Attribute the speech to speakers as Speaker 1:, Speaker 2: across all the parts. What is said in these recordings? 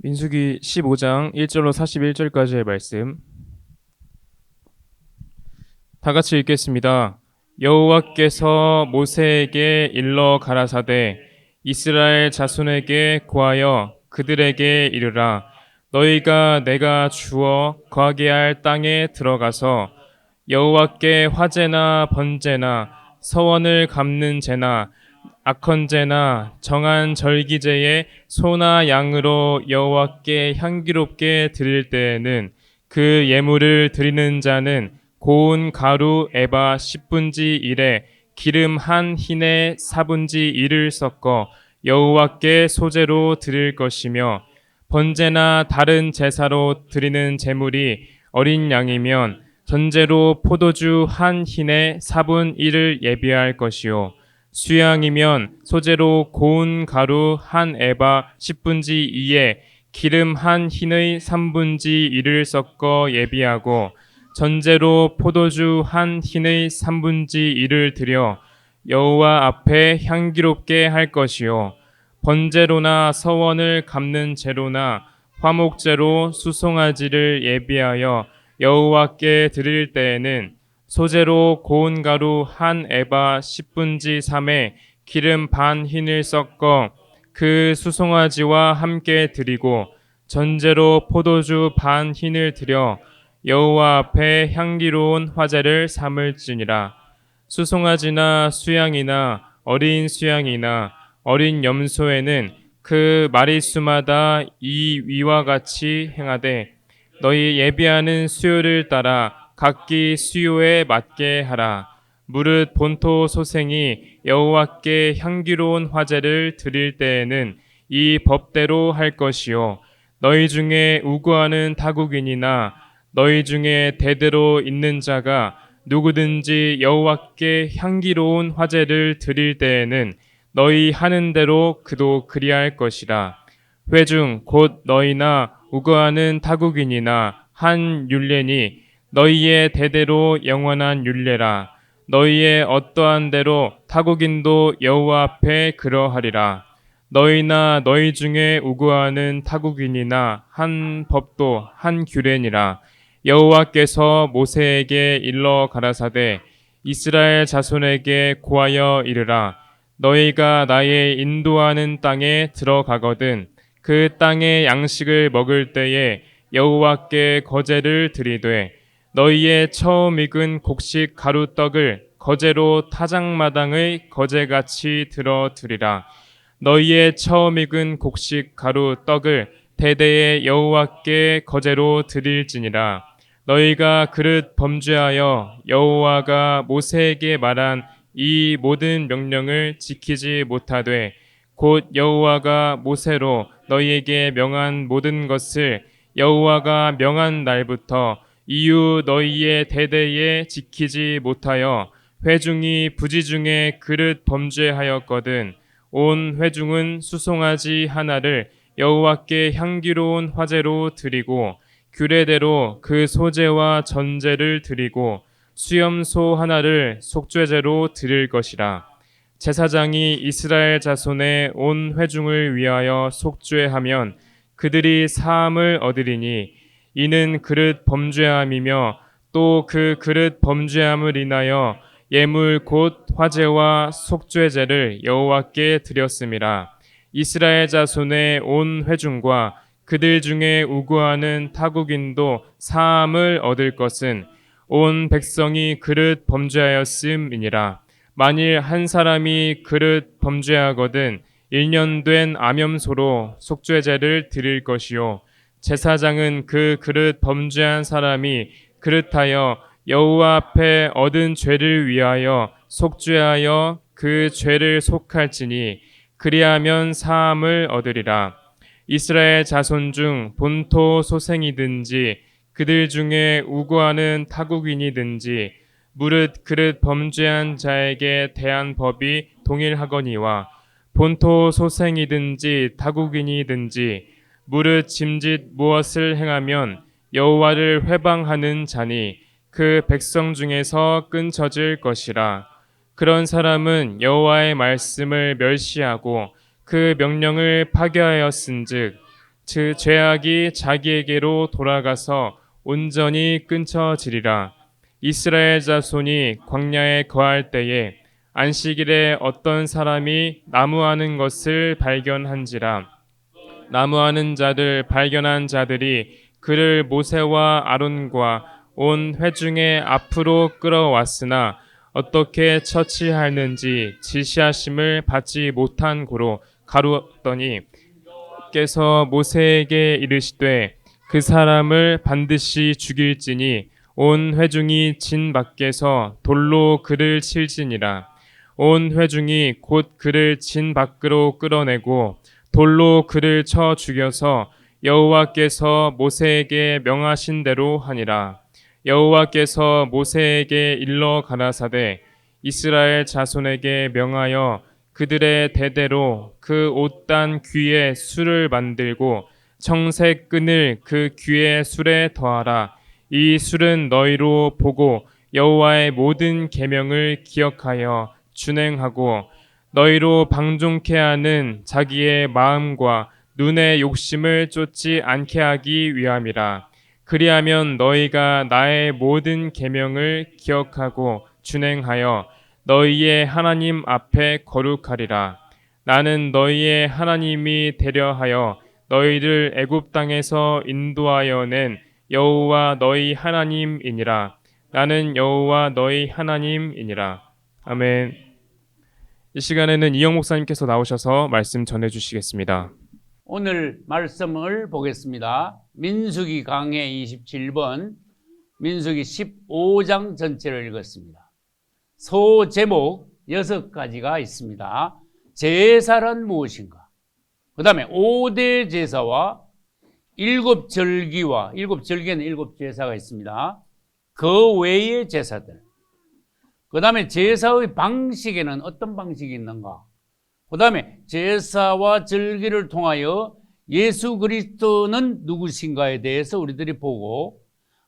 Speaker 1: 민수기 15장 1절로 41절까지의 말씀 다 같이 읽겠습니다. 여호와께서 모세에게 일러 가라사대 이스라엘 자손에게 고하여 그들에게 이르라. 너희가 내가 주어 거하게 할 땅에 들어가서 여호와께 화제나 번제나 서원을 갚는 제나 악헌제나 정한 절기제에 소나 양으로 여호와께 향기롭게 드릴 때에는 그 예물을 드리는 자는 고운 가루 에바 10분지 1에 기름 한 흰에 4분지 1을 섞어 여호와께 소제로 드릴 것이며, 번제나 다른 제사로 드리는 제물이 어린 양이면 전제로 포도주 한 흰에 4분 1을 예비할 것이요, 수양이면 소제로 고운 가루 한 에바 10분지 2에 기름 한 흰의 3분지 1을 섞어 예비하고, 전제로 포도주 한 흰의 3분지 1을 드려 여호와 앞에 향기롭게 할 것이요, 번제로나 서원을 갚는 제로나 화목제로 수송아지를 예비하여 여호와께 드릴 때에는 소제로 고운 가루 한 에바 10분지 3에 기름 반 흰을 섞어 그 수송아지와 함께 드리고, 전제로 포도주 반 흰을 드려 여호와 앞에 향기로운 화제를 삼을지니라. 수송아지나 수양이나 어린 수양이나 어린 염소에는 그 마리수마다 이 위와 같이 행하되 너희 예비하는 수요를 따라 각기 수요에 맞게 하라. 무릇 본토 소생이 여호와께 향기로운 화제를 드릴 때에는 이 법대로 할 것이요, 너희 중에 우고하는 타국인이나 너희 중에 대대로 있는 자가 누구든지 여호와께 향기로운 화제를 드릴 때에는 너희 하는 대로 그도 그리할 것이라. 회중 곧 너희나 우거하는 타국인이나 한 율례니 너희의 대대로 영원한 율례라. 너희의 어떠한 대로 타국인도 여호와 앞에 그러하리라. 너희나 너희 중에 우거하는 타국인이나 한 법도 한 규례니라. 여호와께서 모세에게 일러 가라사대 이스라엘 자손에게 고하여 이르라. 너희가 나의 인도하는 땅에 들어가거든 그 땅의 양식을 먹을 때에 여호와께 거제를 드리되 너희의 처음 익은 곡식 가루떡을 거제로 타작마당의 거제같이 들어 드리라. 너희의 처음 익은 곡식 가루떡을 대대에 여호와께 거제로 드릴지니라. 너희가 그릇 범죄하여 여호와가 모세에게 말한 이 모든 명령을 지키지 못하되 곧 여호와가 모세로 너희에게 명한 모든 것을 여호와가 명한 날부터 이후 너희의 대대에 지키지 못하여 회중이 부지중에 그릇 범죄하였거든 온 회중은 수송아지 하나를 여호와께 향기로운 화제로 드리고 규례대로 그 소제와 전제를 드리고 수염소 하나를 속죄제로 드릴 것이라. 제사장이 이스라엘 자손의 온 회중을 위하여 속죄하면 그들이 사함을 얻으리니 이는 그릇 범죄함이며 또 그 그릇 범죄함을 인하여 예물 곧 화제와 속죄제를 여호와께 드렸음이라. 이스라엘 자손의 온 회중과 그들 중에 우고하는 타국인도 사함을 얻을 것은 온 백성이 그릇 범죄하였음이니라. 만일 한 사람이 그릇 범죄하거든 1년 된 암염소로 속죄제를 드릴 것이요, 제사장은 그 그릇 범죄한 사람이 그릇하여 여호와 앞에 얻은 죄를 위하여 속죄하여 그 죄를 속할지니 그리하면 사함을 얻으리라. 이스라엘 자손 중 본토 소생이든지 그들 중에 우고하는 타국인이든지 무릇 그릇 범죄한 자에게 대한 법이 동일하거니와 본토 소생이든지 타국인이든지 무릇 짐짓 무엇을 행하면 여호와를 회방하는 자니 그 백성 중에서 끊쳐질 것이라. 그런 사람은 여호와의 말씀을 멸시하고 그 명령을 파괴하였은즉 죄악이 자기에게로 돌아가서 온전히 끊쳐지리라. 이스라엘 자손이 광야에 거할 때에 안식일에 어떤 사람이 나무하는 것을 발견한지라. 나무하는 자들 발견한 자들이 그를 모세와 아론과 온 회중의 앞으로 끌어왔으나 어떻게 처치하는지 지시하심을 받지 못한 고로 가루었더니 께서 모세에게 이르시되 그 사람을 반드시 죽일지니 온 회중이 진 밖에서 돌로 그를 칠지니라. 온 회중이 곧 그를 진 밖으로 끌어내고 돌로 그를 쳐 죽여서 여호와께서 모세에게 명하신 대로 하니라. 여호와께서 모세에게 일러 가라사대 이스라엘 자손에게 명하여 그들의 대대로 그 옷단 귀에 술을 만들고 청색 끈을 그 귀의 술에 더하라. 이 술은 너희로 보고 여호와의 모든 계명을 기억하여 준행하고 너희로 방종케 하는 자기의 마음과 눈의 욕심을 쫓지 않게 하기 위함이라. 그리하면 너희가 나의 모든 계명을 기억하고 준행하여 너희의 하나님 앞에 거룩하리라. 나는 너희의 하나님이 되려 하여 너희를 애굽 땅에서 인도하여 낸 여호와 너희 하나님이니라. 나는 여호와 너희 하나님이니라. 아멘. 이 시간에는 이영 목사님께서 나오셔서 말씀 전해 주시겠습니다.
Speaker 2: 오늘 말씀을 보겠습니다. 민수기 강해 27번, 민수기 15장 전체를 읽었습니다. 소 제목 6가지가 있습니다. 제사란 무엇인가? 그 다음에 5대 제사와 7절기와 7절기에는 7제사가 있습니다. 그 외의 제사들. 그 다음에 제사의 방식에는 어떤 방식이 있는가? 그 다음에 제사와 절기를 통하여 예수 그리스도는 누구신가에 대해서 우리들이 보고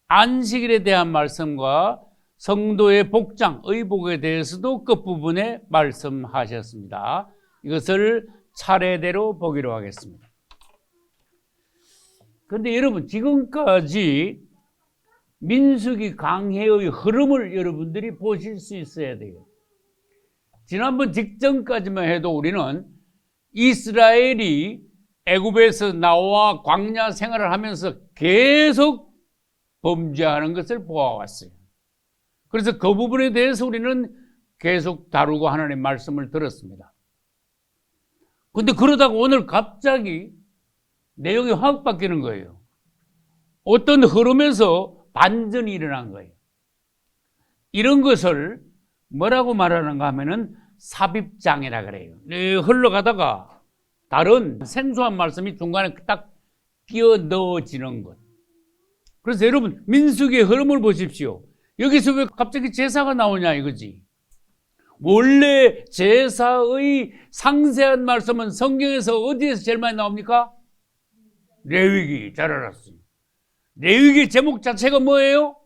Speaker 2: 안식일에 대한 말씀과 성도의 복장, 의복에 대해서도 끝부분에 말씀하셨습니다. 이것을 차례대로 보기로 하겠습니다. 그런데 여러분, 지금까지 민수기 강해의 흐름을 여러분들이 보실 수 있어야 돼요. 지난번 직전까지만 해도 우리는 이스라엘이 애굽에서 나와 광야 생활을 하면서 계속 범죄하는 것을 보아왔어요. 그래서 그 부분에 대해서 우리는 계속 다루고 하나님의 말씀을 들었습니다. 그런데 그러다가 오늘 갑자기 내용이 확 바뀌는 거예요. 어떤 흐름에서 반전이 일어난 거예요. 이런 것을 뭐라고 말하는가 하면은 삽입장애라 그래요. 흘러가다가 다른 생소한 말씀이 중간에 딱 끼어 넣어지는 것. 그래서 여러분, 민수기의 흐름을 보십시오. 여기서 왜 갑자기 제사가 나오냐 이거지. 원래 제사의 상세한 말씀은 성경에서 어디에서 제일 많이 나옵니까? 레위기. 잘 알았어요. 레위기 제목 자체가 뭐예요?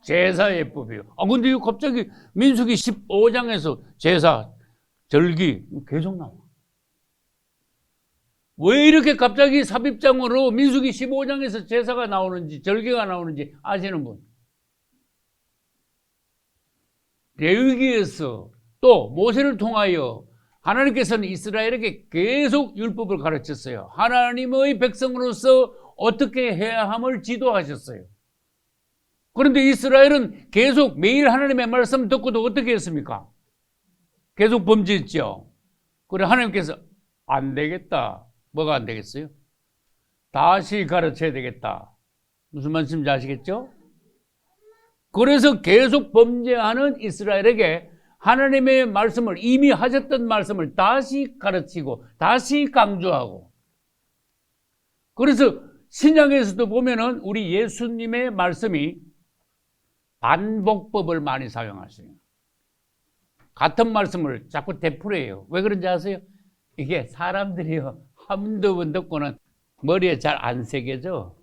Speaker 2: 제사의 법이에요. 근데 이거 갑자기 민수기 15장에서 제사, 절기 계속 나와. 왜 이렇게 갑자기 삽입장으로 민수기 15장에서 제사가 나오는지, 절기가 나오는지 아시는 분? 레위기에서 또 모세를 통하여 하나님께서는 이스라엘에게 계속 율법을 가르쳤어요. 하나님의 백성으로서 어떻게 해야 함을 지도하셨어요. 그런데 이스라엘은 계속 매일 하나님의 말씀 듣고도 어떻게 했습니까? 계속 범죄했죠. 그래 하나님께서 안 되겠다. 뭐가 안 되겠어요? 다시 가르쳐야 되겠다. 무슨 말씀인지 아시겠죠? 그래서 계속 범죄하는 이스라엘에게 하나님의 말씀을, 이미 하셨던 말씀을 다시 가르치고 다시 강조하고, 그래서 신약에서도 보면은 우리 예수님의 말씀이 반복법을 많이 사용하세요. 같은 말씀을 자꾸 되풀이해요. 왜 그런지 아세요? 이게 사람들이요, 한두 번 듣고는 머리에 잘 안 새겨져.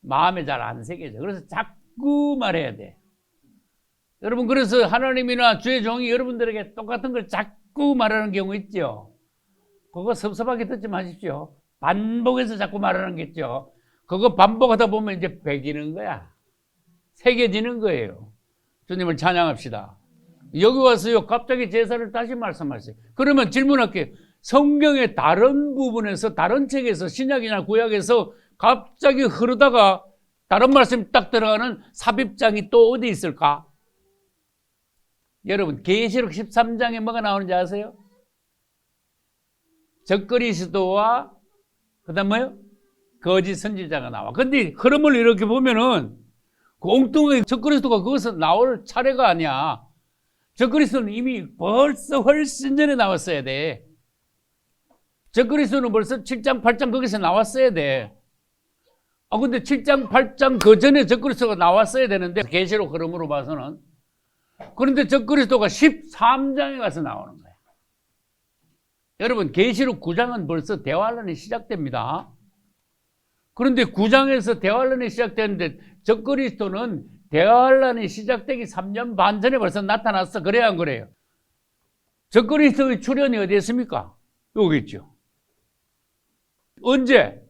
Speaker 2: 마음에 잘 안 새겨져. 그래서 자꾸 말해야 돼. 여러분, 그래서 하나님이나 주의 종이 여러분들에게 똑같은 걸 자꾸 말하는 경우 있죠. 그거 섭섭하게 듣지 마십시오. 반복해서 자꾸 말하는 게 있죠. 그거 반복하다 보면 이제 배기는 거야. 새겨지는 거예요. 주님을 찬양합시다. 여기 와서요, 갑자기 제사를 다시 말씀하세요. 그러면 질문할게요. 성경의 다른 부분에서, 다른 책에서, 신약이나 구약에서 갑자기 흐르다가 다른 말씀이 딱 들어가는 삽입장이 또 어디 있을까? 여러분, 계시록 13장에 뭐가 나오는지 아세요? 적그리스도와 그다음 뭐요? 거짓 선지자가 나와. 근데 흐름을 이렇게 보면은 그 엉뚱하게 적그리스도가 거기서 나올 차례가 아니야. 적그리스도는 이미 벌써 훨씬 전에 나왔어야 돼. 적그리스도는 벌써 7장, 8장 거기서 나왔어야 돼. 근데 7장, 8장 그 전에 적그리스도가 나왔어야 되는데, 계시록 흐름으로 봐서는. 그런데 적그리스도가 13장에 가서 나오는 거야. 여러분, 계시록 9장은 벌써 대환란이 시작됩니다. 그런데 9장에서 대환란이 시작되는데 적그리스도는 대환란이 시작되기 3년 반 전에 벌써 나타났어. 그래야 안 그래요? 적그리스도의 출현이 어디 있습니까? 여기 있죠. 언제?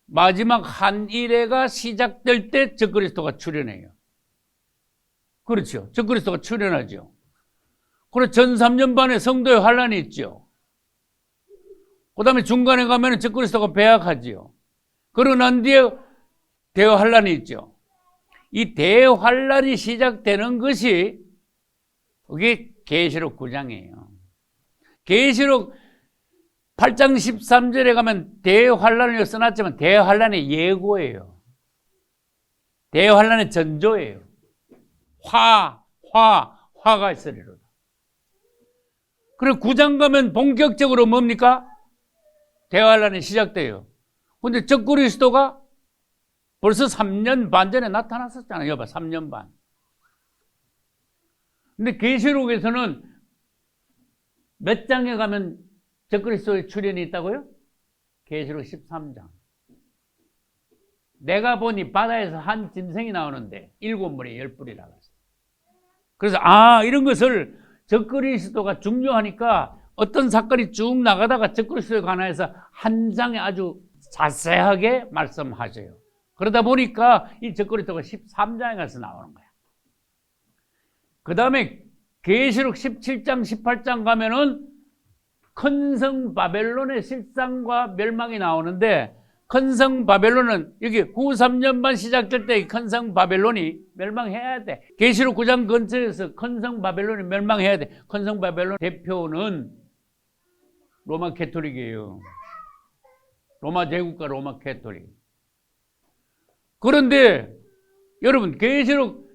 Speaker 2: 마지막 한 일회가 시작될 때 적그리스도가 출현해요. 그렇죠. 적그리스도가 출현하죠. 그리고 전 3년 반에 성도의 환란이 있죠. 그 다음에 중간에 가면 적그리스도가 배약하지요. 그러고 난 뒤에 대환란이 있죠. 이 대환란이 시작되는 것이 그게 계시록 9장이에요. 계시록 8장 13절에 가면 대환란을 써놨지만 대환란의 예고예요. 대환란의 전조예요. 화가 있으리로다. 그리고 9장 가면 본격적으로 뭡니까? 대환란이 시작돼요. 근데 적그리스도가 벌써 3년 반 전에 나타났었잖아요. 여봐, 3년 반. 근데 계시록에서는 몇 장에 가면 적그리스도의 출현이 있다고요? 계시록 13장. 내가 보니 바다에서 한 짐승이 나오는데 7머리 10뿔이라고 했어요. 그래서 이런 것을 적그리스도가 중요하니까 어떤 사건이 쭉 나가다가 적그리스도에 관해서 한 장에 아주 자세하게 말씀하셔요. 그러다 보니까 이 적그리스도가 13장에 가서 나오는 거야. 그 다음에 계시록 17장, 18장 가면은 큰 성 바벨론의 실상과 멸망이 나오는데, 큰 성 바벨론은 여기 후 3년 반 시작될 때 큰 성 바벨론이 멸망해야 돼. 계시록 9장 근처에서 큰 성 바벨론이 멸망해야 돼. 큰 성 바벨론 대표는 로마 캐토릭이에요. 로마 제국과 로마 캐토릭. 그런데 여러분, 계시록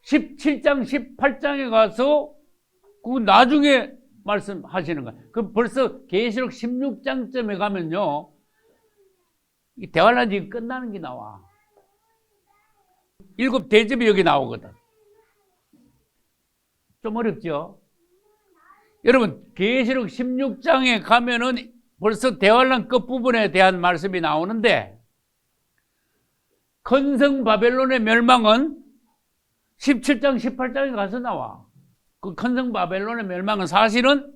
Speaker 2: 17장, 18장에 가서 그 나중에 말씀하시는 거예요. 그 벌써 계시록 16장쯤에 가면요, 이 대환란이 끝나는 게 나와. 7 대접이 여기 나오거든. 좀 어렵죠? 여러분, 계시록 16장에 가면은 벌써 대환란 끝부분에 대한 말씀이 나오는데, 큰 성 바벨론의 멸망은 17장, 18장에 가서 나와. 그 큰 성 바벨론의 멸망은 사실은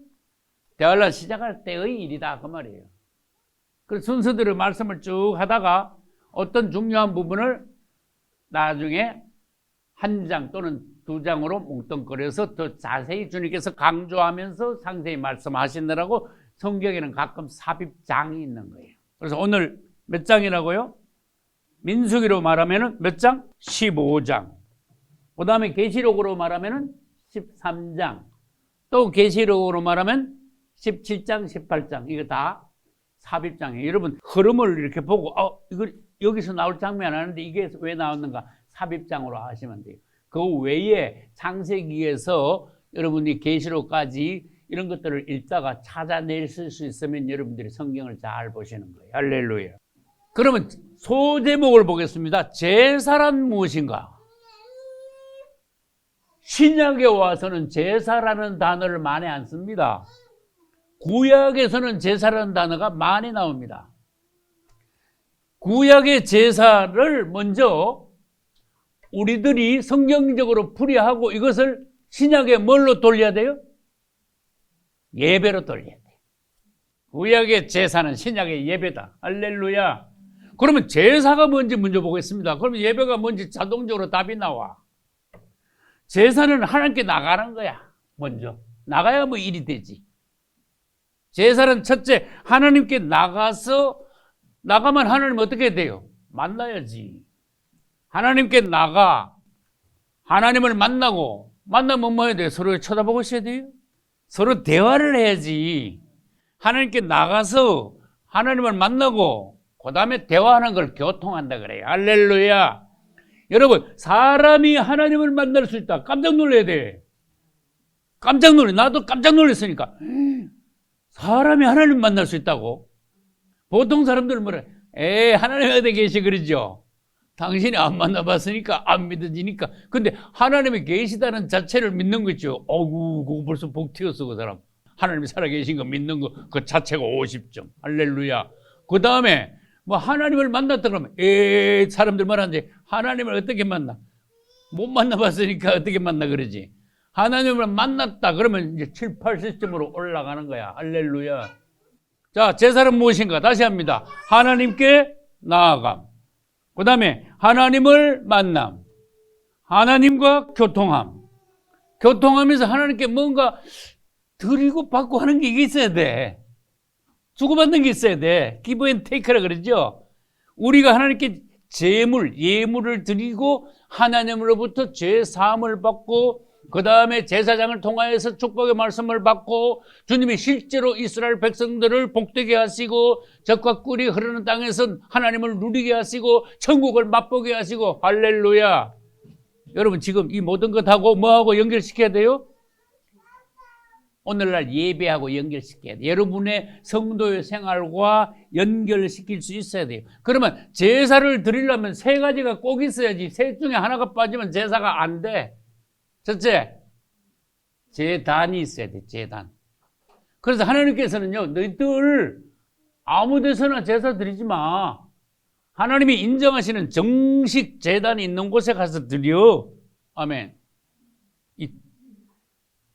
Speaker 2: 대환란 시작할 때의 일이다, 그 말이에요. 그 순서대로 말씀을 쭉 하다가 어떤 중요한 부분을 나중에 한 장 또는 2장으로 뭉뚱그려서 더 자세히 주님께서 강조하면서 상세히 말씀하시느라고 성경에는 가끔 삽입장이 있는 거예요. 그래서 오늘 몇 장이라고요? 민수기로 말하면 몇 장? 15장. 그 다음에 계시록으로 말하면 13장. 또 계시록으로 말하면 17장, 18장. 이거 다 삽입장이에요. 여러분, 흐름을 이렇게 보고 이거 여기서 나올 장면 아는데 이게 왜 나왔는가? 삽입장으로 하시면 돼요. 그 외에 창세기에서 여러분이 계시록까지 이런 것들을 읽다가 찾아낼 수 있으면 여러분들이 성경을 잘 보시는 거예요. 할렐루야. 그러면 소제목을 보겠습니다. 제사란 무엇인가? 신약에 와서는 제사라는 단어를 많이 안 씁니다. 구약에서는 제사라는 단어가 많이 나옵니다. 구약의 제사를 먼저 우리들이 성경적으로 풀이하고 이것을 신약에 뭘로 돌려야 돼요? 예배로 돌려야 돼요. 구약의 제사는 신약의 예배다. 할렐루야. 그러면 제사가 뭔지 먼저 보겠습니다. 그러면 예배가 뭔지 자동적으로 답이 나와. 제사는 하나님께 나가는 거야. 먼저 나가야 뭐 일이 되지. 제사는 첫째 하나님께 나가면 하나님 어떻게 돼요? 만나야지. 하나님께 나가 하나님을 만나고, 만나면 뭐 해야 돼요? 서로 쳐다보고 있어야 돼요? 서로 대화를 해야지. 하나님께 나가서 하나님을 만나고 그 다음에 대화하는 걸 교통한다 그래요. 할렐루야. 여러분, 사람이 하나님을 만날 수 있다. 깜짝 놀라야 돼. 깜짝 놀래. 나도 깜짝 놀랐으니까. 사람이 하나님 만날 수 있다고? 보통 사람들은 뭐래? 하나님 어디 계시 그러죠? 당신이 안 만나봤으니까 안 믿어지니까. 근데 하나님이 계시다는 자체를 믿는 거죠. 어구, 그거 벌써 복 튀었어, 그 사람. 하나님이 살아계신 거 믿는 거 그 자체가 50점. 할렐루야. 그 다음에 뭐 하나님을 만났다 그러면 사람들 말하는데 하나님을 어떻게 만나? 못 만나봤으니까 어떻게 만나 그러지. 하나님을 만났다 그러면 이제 7, 80점으로 올라가는 거야. 할렐루야. 자, 제사는 무엇인가? 다시 합니다. 하나님께 나아감. 그 다음에 하나님을 만남. 하나님과 교통함. 교통하면서 하나님께 뭔가 드리고 받고 하는 게 있어야 돼. 주고받는 게 있어야 돼. 기브 앤 테이크라 그러죠. 우리가 하나님께 예물을 드리고 하나님으로부터 죄 사함을 받고 그 다음에 제사장을 통하여서 축복의 말씀을 받고 주님이 실제로 이스라엘 백성들을 복되게 하시고 젖과 꿀이 흐르는 땅에서 하나님을 누리게 하시고 천국을 맛보게 하시고 할렐루야. 여러분 지금 이 모든 것하고 뭐하고 연결시켜야 돼요? 오늘날 예배하고 연결시켜야 돼요. 여러분의 성도의 생활과 연결시킬 수 있어야 돼요. 그러면 제사를 드리려면 세 가지가 꼭 있어야지. 셋 중에 하나가 빠지면 제사가 안 돼. 첫째, 제단이 있어야 돼. 제단. 그래서 하나님께서는요, 너희들 아무 데서나 제사 드리지 마. 하나님이 인정하시는 정식 제단이 있는 곳에 가서 드려. 아멘.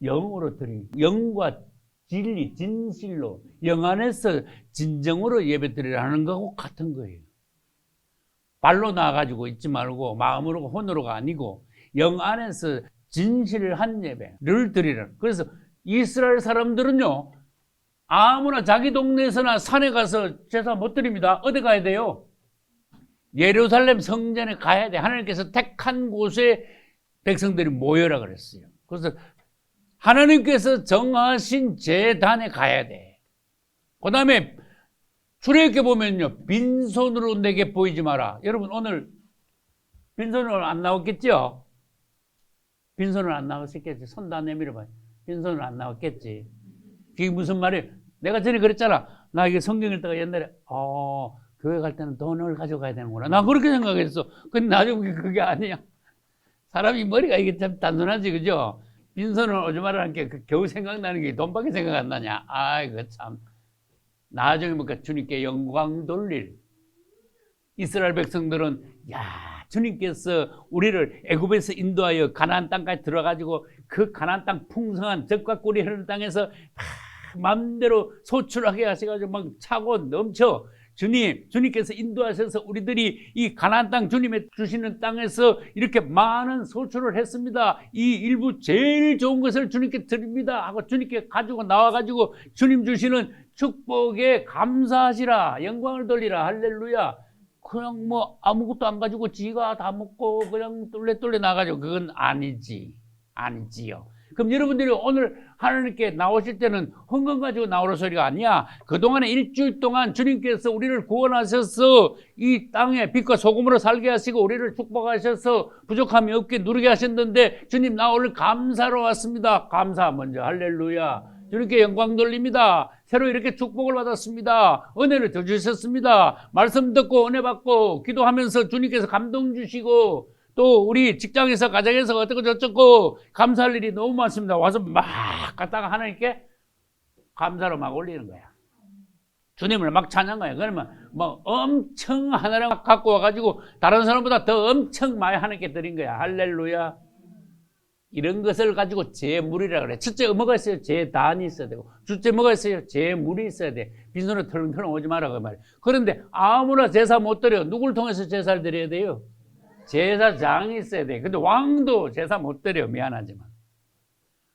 Speaker 2: 영으로 드리, 영과 진리, 진실로, 영 안에서 진정으로 예배 드리라는 거하고 같은 거예요. 발로 나가지고 있지 말고 마음으로 혼으로가 아니고 영 안에서 진실한 예배를 드리라는. 그래서 이스라엘 사람들은요, 아무나 자기 동네에서나 산에 가서 제사 못 드립니다. 어디 가야 돼요? 예루살렘 성전에 가야 돼. 하나님께서 택한 곳에 백성들이 모여라 그랬어요. 그래서 하나님께서 정하신 제단에 가야 돼. 그 다음에 출애굽기 보면요, 빈손으로 내게 보이지 마라. 여러분 오늘 빈손으로 안 나왔겠죠? 빈손으로 안 나왔겠지. 손 다 내밀어봐요. 빈손으로 안 나왔겠지. 그게 무슨 말이에요? 내가 전에 그랬잖아. 나 이게 성경 읽다가 옛날에 교회 갈 때는 돈을 가져가야 되는구나. 나 그렇게 생각했어. 근데 나중에 그게 아니야. 사람이 머리가 이게 참 단순하지, 그죠? 빈손으로 오지 말라는 게 겨우 생각나는 게 돈밖에 생각 안 나냐. 아이고 참. 나중에 보니까 주님께 영광 돌릴. 이스라엘 백성들은 주님께서 우리를 애굽에서 인도하여 가나안 땅까지 들어가지고 그 가나안 땅 풍성한 젖과 꿀이 흐르는 땅에서 마음대로 소출하게 하셔가지고 막 차고 넘쳐. 주님께서 인도하셔서 우리들이 이 가나안 땅 주님의 주시는 땅에서 이렇게 많은 소출을 했습니다. 이 일부 제일 좋은 것을 주님께 드립니다 하고 주님께 가지고 나와가지고 주님 주시는 축복에 감사하시라. 영광을 돌리라. 할렐루야. 그냥 뭐 아무것도 안 가지고 지가 다 먹고 그냥 똘레똘레 나가지고 그건 아니지요. 그럼 여러분들이 오늘 하나님께 나오실 때는 헌금 가지고 나오는 소리가 아니야. 그동안에 일주일 동안 주님께서 우리를 구원하셔서 이 땅에 빛과 소금으로 살게 하시고 우리를 축복하셔서 부족함이 없게 누리게 하셨는데 주님 나 오늘 감사로 왔습니다. 감사 먼저. 할렐루야. 주님께 영광 돌립니다. 새로 이렇게 축복을 받았습니다. 은혜를 더 주셨습니다. 말씀 듣고 은혜 받고 기도하면서 주님께서 감동 주시고 또 우리 직장에서 가정에서 어떻고 저쩌고 감사할 일이 너무 많습니다. 와서 막 갖다가 하나님께 감사로 막 올리는 거야. 주님을 막 찬양한 거야. 그러면 뭐 엄청 하나를 갖고 와가지고 다른 사람보다 더 엄청 많이 하나님께 드린 거야. 할렐루야. 이런 것을 가지고 제물이라 그래. 첫째 뭐가 있어요? 제단이 있어야 되고, 둘째 뭐가 있어요? 제물이 있어야 돼. 빈손으로 털렁털렁 오지 마라 그 말이에요. 그런데 아무나 제사 못 드려. 누굴 통해서 제사를 드려야 돼요? 제사장이 있어야 돼. 근데 왕도 제사 못 드려. 미안하지만.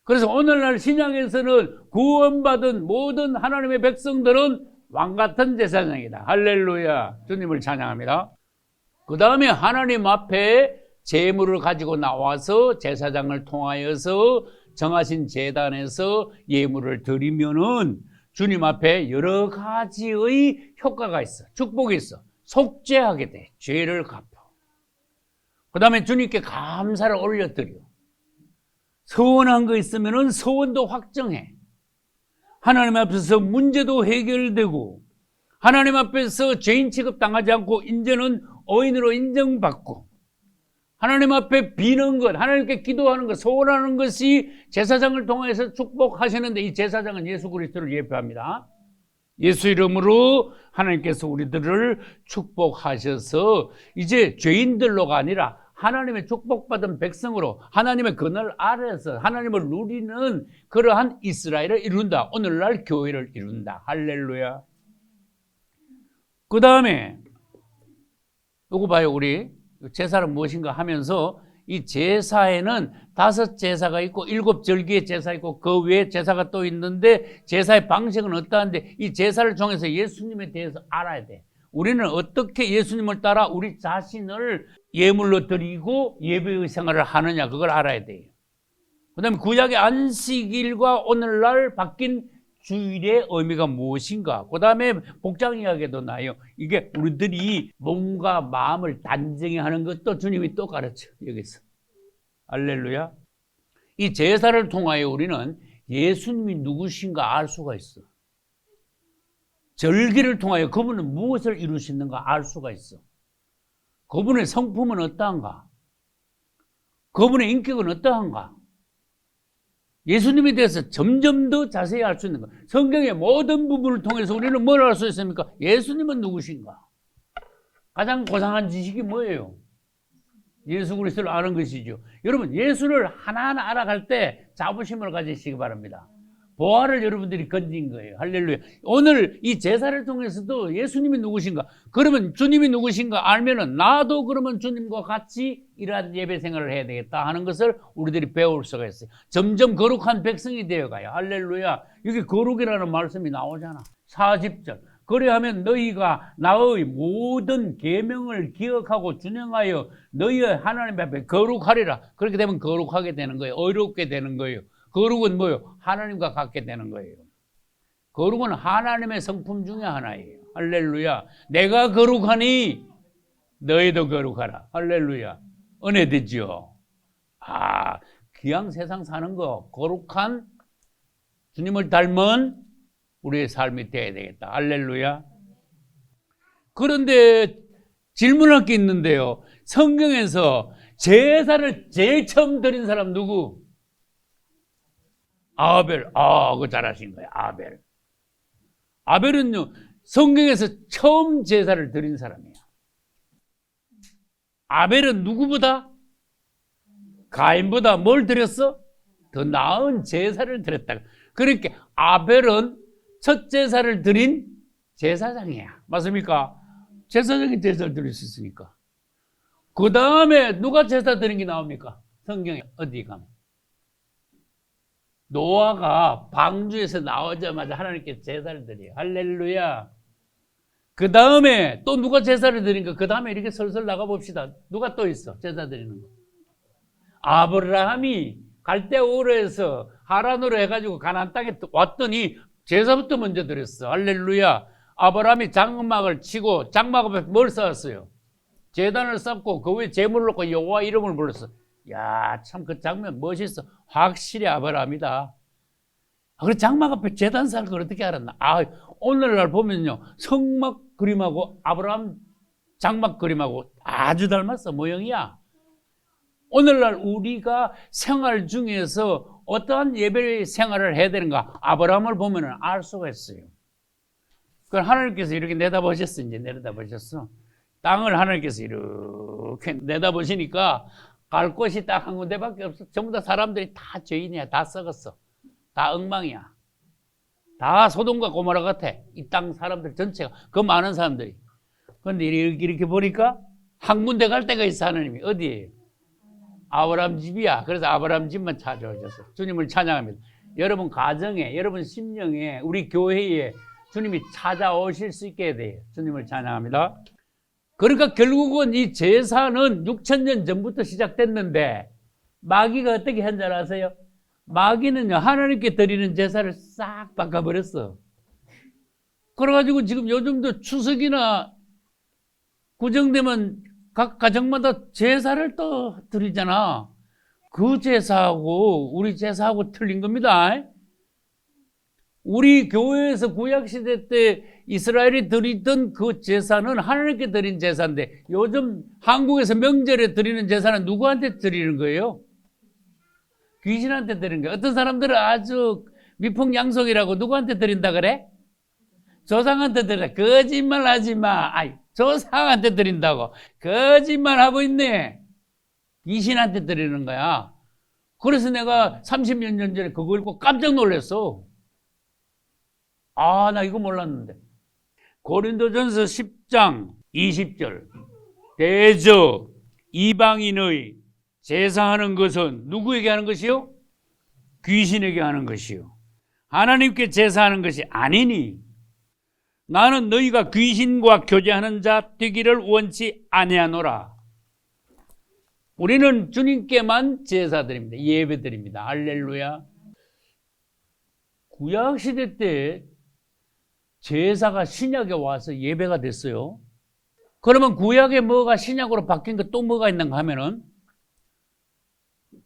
Speaker 2: 그래서 오늘날 신약에서는 구원받은 모든 하나님의 백성들은 왕 같은 제사장이다. 할렐루야. 주님을 찬양합니다. 그 다음에 하나님 앞에 제물을 가지고 나와서 제사장을 통하여서 정하신 제단에서 예물을 드리면은 주님 앞에 여러 가지의 효과가 있어. 축복이 있어. 속죄하게 돼. 죄를 갚아. 그 다음에 주님께 감사를 올려드려. 서원한 거 있으면은 서원도 확정해. 하나님 앞에서 문제도 해결되고, 하나님 앞에서 죄인 취급 당하지 않고 이제는 의인으로 인정받고, 하나님 앞에 비는 것, 하나님께 기도하는 것, 소원하는 것이 제사장을 통해서 축복하시는데, 이 제사장은 예수 그리스도를 예표합니다. 예수 이름으로 하나님께서 우리들을 축복하셔서 이제 죄인들로가 아니라 하나님의 축복받은 백성으로 하나님의 그늘 아래에서 하나님을 누리는 그러한 이스라엘을 이룬다. 오늘날 교회를 이룬다. 할렐루야. 그 다음에 이거 봐요. 우리 제사는 무엇인가 하면서 이 제사에는 5 제사가 있고 7 절기의 제사 있고 그 외에 제사가 또 있는데 제사의 방식은 어떠한데 이 제사를 통해서 예수님에 대해서 알아야 돼. 우리는 어떻게 예수님을 따라 우리 자신을 예물로 드리고 예배의 생활을 하느냐 그걸 알아야 돼요. 그 다음에 구약의 안식일과 오늘날 바뀐 주일의 의미가 무엇인가. 그 다음에 복장 이야기도 나요. 이게 우리들이 몸과 마음을 단정히 하는 것도 주님이 또 가르쳐 여기서. 할렐루야. 이 제사를 통하여 우리는 예수님이 누구신가 알 수가 있어. 절기를 통하여 그분은 무엇을 이루시는가 알 수가 있어. 그분의 성품은 어떠한가? 그분의 인격은 어떠한가? 예수님에 대해서 점점 더 자세히 알 수 있는 것. 성경의 모든 부분을 통해서 우리는 뭘 알 수 있습니까? 예수님은 누구신가? 가장 고상한 지식이 뭐예요? 예수 그리스도를 아는 것이죠. 여러분, 예수를 하나하나 알아갈 때 자부심을 가지시기 바랍니다. 보화를 여러분들이 건진 거예요. 할렐루야. 오늘 이 제사를 통해서도 예수님이 누구신가? 그러면 주님이 누구신가 알면은 나도 그러면 주님과 같이 이러한 예배 생활을 해야 되겠다 하는 것을 우리들이 배울 수가 있어요. 점점 거룩한 백성이 되어가요. 할렐루야. 여기 거룩이라는 말씀이 나오잖아. 40절. 그래야면 너희가 나의 모든 계명을 기억하고 준행하여 너희의 하나님 앞에 거룩하리라. 그렇게 되면 거룩하게 되는 거예요. 의롭게 되는 거예요. 거룩은 뭐예요? 하나님과 같게 되는 거예요. 거룩은 하나님의 성품 중에 하나예요. 할렐루야. 내가 거룩하니 너희도 거룩하라. 할렐루야. 은혜 되죠. 귀한 세상 사는 거 거룩한 주님을 닮은 우리의 삶이 되어야 되겠다. 할렐루야. 그런데 질문할 게 있는데요. 성경에서 제사를 제일 처음 드린 사람 누구? 아벨. 그거 잘하신 거예요. 아벨. 아벨은요, 성경에서 처음 제사를 드린 사람이에요. 아벨은 누구보다? 가인보다 뭘 드렸어? 더 나은 제사를 드렸다. 그러니까 아벨은 첫 제사를 드린 제사장이야. 맞습니까? 제사장이 제사를 드릴 수 있으니까. 그 다음에 누가 제사 드린 게 나옵니까? 성경에 어디 가면? 노아가 방주에서 나오자마자 하나님께 제사를 드려요. 할렐루야. 그 다음에 또 누가 제사를 드린가? 그 다음에 이렇게 설설 나가봅시다. 누가 또 있어? 제사 드리는 거. 아브라함이 갈대우르에서 하란으로 해가지고 가나안 땅에 왔더니 제사부터 먼저 드렸어. 할렐루야. 아브라함이 장막을 치고 장막 앞에 뭘 쌓았어요? 제단을 쌓고 그 위에 제물을 놓고 여호와 이름을 불렀어. 야, 참 그 장면 멋있어. 확실히 아브라함이다. 그래 장막 앞에 제단 쌓을 걸 어떻게 알았나? 오늘날 보면요. 성막 그림하고 아브라함 장막 그림하고 아주 닮았어. 모형이야. 오늘날 우리가 생활 중에서 어떠한 예배 생활을 해야 되는가? 아브라함을 보면 알 수가 있어요. 그걸 하나님께서 이렇게 내다보셨어. 이제 내려다보셨어. 땅을 하나님께서 이렇게 내다보시니까 갈 곳이 딱 한 군데밖에 없어. 전부 다 사람들이 다 죄인이야. 다 썩었어. 다 엉망이야. 다 소돔과 고모라 같아. 이 땅 사람들 전체가. 그 많은 사람들이. 그런데 이렇게 보니까 한 군데 갈 데가 있어. 하나님이. 어디에요? 아브라함 집이야. 그래서 아브라함 집만 찾아오셔서 주님을 찬양합니다. 여러분 가정에, 여러분 심령에, 우리 교회에 주님이 찾아오실 수 있게 돼요. 주님을 찬양합니다. 그러니까 결국은 이 제사는 6,000년 전부터 시작됐는데 마귀가 어떻게 한 줄 아세요? 마귀는요, 하나님께 드리는 제사를 싹 바꿔버렸어. 그래가지고 지금 요즘도 추석이나 구정되면 각 가정마다 제사를 또 드리잖아. 그 제사하고 우리 제사하고 틀린 겁니다. 우리 교회에서 구약시대 때 이스라엘이 드리던 그 제사는 하나님께 드린 제사인데 요즘 한국에서 명절에 드리는 제사는 누구한테 드리는 거예요? 귀신한테 드리는 거예요. 어떤 사람들은 아주 미풍양속이라고 누구한테 드린다 그래? 조상한테 드린다. 거짓말 하지 마. 아이, 조상한테 드린다고. 거짓말 하고 있네. 귀신한테 드리는 거야. 그래서 내가 30몇 년 전에 그거 읽고 깜짝 놀랐어. 아, 나 이거 몰랐는데. 고린도전서 10장 20절. 대저 이방인의 제사하는 것은 누구에게 하는 것이요? 귀신에게 하는 것이요. 하나님께 제사하는 것이 아니니 나는 너희가 귀신과 교제하는 자 되기를 원치 아니하노라. 우리는 주님께만 제사드립니다. 예배드립니다. 할렐루야. 구약시대 때 제사가 신약에 와서 예배가 됐어요. 그러면 구약에 뭐가 신약으로 바뀐 거 또 뭐가 있는가 하면은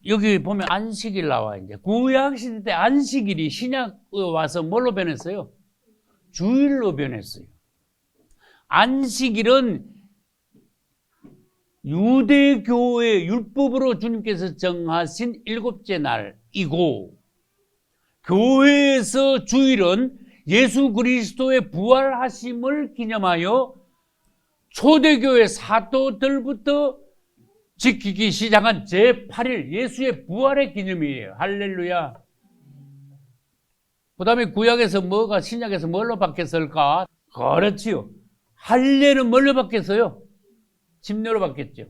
Speaker 2: 여기 보면 안식일 나와. 이제 구약시대 때 안식일이 신약에 와서 뭘로 변했어요? 주일로 변했어요. 안식일은 유대교의 율법으로 주님께서 정하신 7째 날이고 교회에서 주일은 예수 그리스도의 부활하심을 기념하여 초대교회 사도들부터 지키기 시작한 제8일 예수의 부활의 기념이에요. 할렐루야. 그 다음에 구약에서 뭐가 신약에서 뭘로 바뀌었을까? 그렇지요. 할례는 뭘로 바뀌었어요? 침례로 바뀌었죠.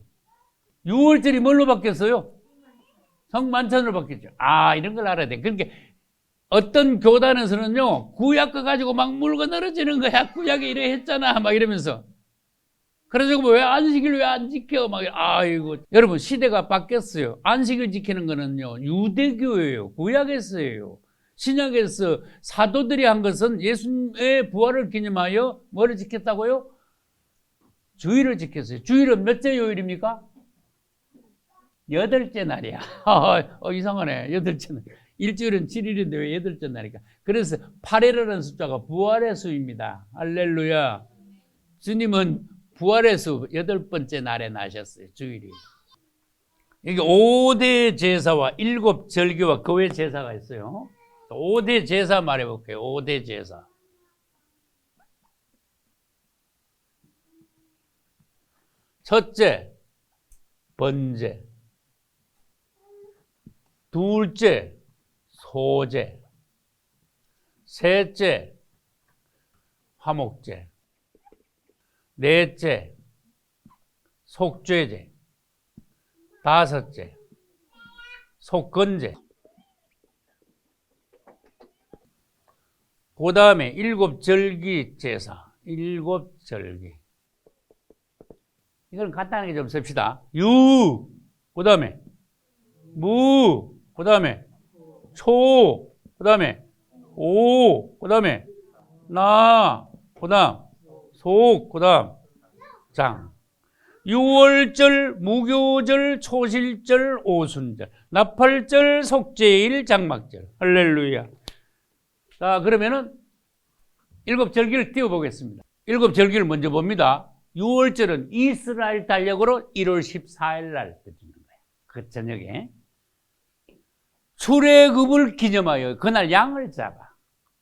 Speaker 2: 6월절이 뭘로 바뀌었어요? 성만찬으로 바뀌었죠. 아, 이런 걸 알아야 돼. 그러니까 어떤 교단에서는요, 구약 거 가지고 막 물고 늘어지는 거야. 구약이 이래 했잖아. 막 이러면서. 그래서 왜 안식일 왜 안 지켜? 막, 아이고. 여러분, 시대가 바뀌었어요. 안식일 지키는 거는요, 유대교예요. 구약에서예요. 신약에서 사도들이 한 것은 예수의 부활을 기념하여 뭐를 지켰다고요? 주일을 지켰어요. 주일은 몇째 요일입니까? 8째 날이야. 이상하네. 8째 날. 일주일은 7일인데 왜 8째 날이니까. 그래서 8일이라는 숫자가 부활의 수입니다. 할렐루야. 주님은 부활의 수 8번째 날에 나셨어요. 주일이. 여기 5대 제사와 7절기와 그 외 제사가 있어요. 5대 제사 말해볼게요. 5대 제사. 첫째, 번제. 둘째, 소제. 셋째, 화목제. 넷째, 속죄제. 다섯째, 속건제. 그 다음에 7절기 제사. 7절기. 이건 간단하게 좀 씁시다. 유, 그 다음에 무, 그 다음에 초, 그 다음에 오, 그 다음에 나, 그 다음 속, 그 다음 장. 6월절, 무교절, 초실절, 오순절, 나팔절, 속죄일, 장막절. 할렐루야. 자, 그러면은 7절기를 띄워보겠습니다. 7절기를 먼저 봅니다. 6월절은 이스라엘 달력으로 1월 14일 날 드리는 거예요. 그 저녁에. 출애굽을 기념하여 그날 양을 잡아.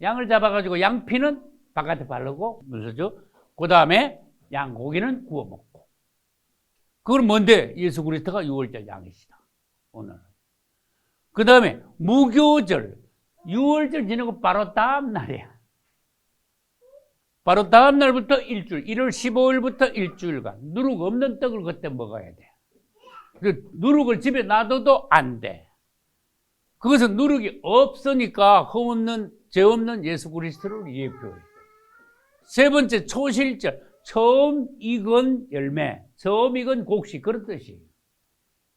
Speaker 2: 양을 잡아가지고 양피는 바깥에 바르고 문서죠. 그 다음에 양고기는 구워 먹고. 그건 뭔데? 예수 그리스도가 유월절 양이시다. 오늘. 그 다음에 무교절. 유월절 지나고 바로 다음 날이야. 바로 다음 날부터 일주일, 1월 15일부터 일주일간 누룩 없는 떡을 그때 먹어야 돼. 누룩을 집에 놔둬도 안 돼. 그것은 누룩이 없으니까 흠없는, 죄 없는 예수 그리스도를 예표해요. 세 번째, 초실절. 처음 익은 열매, 처음 익은 곡식, 그런 뜻이에요.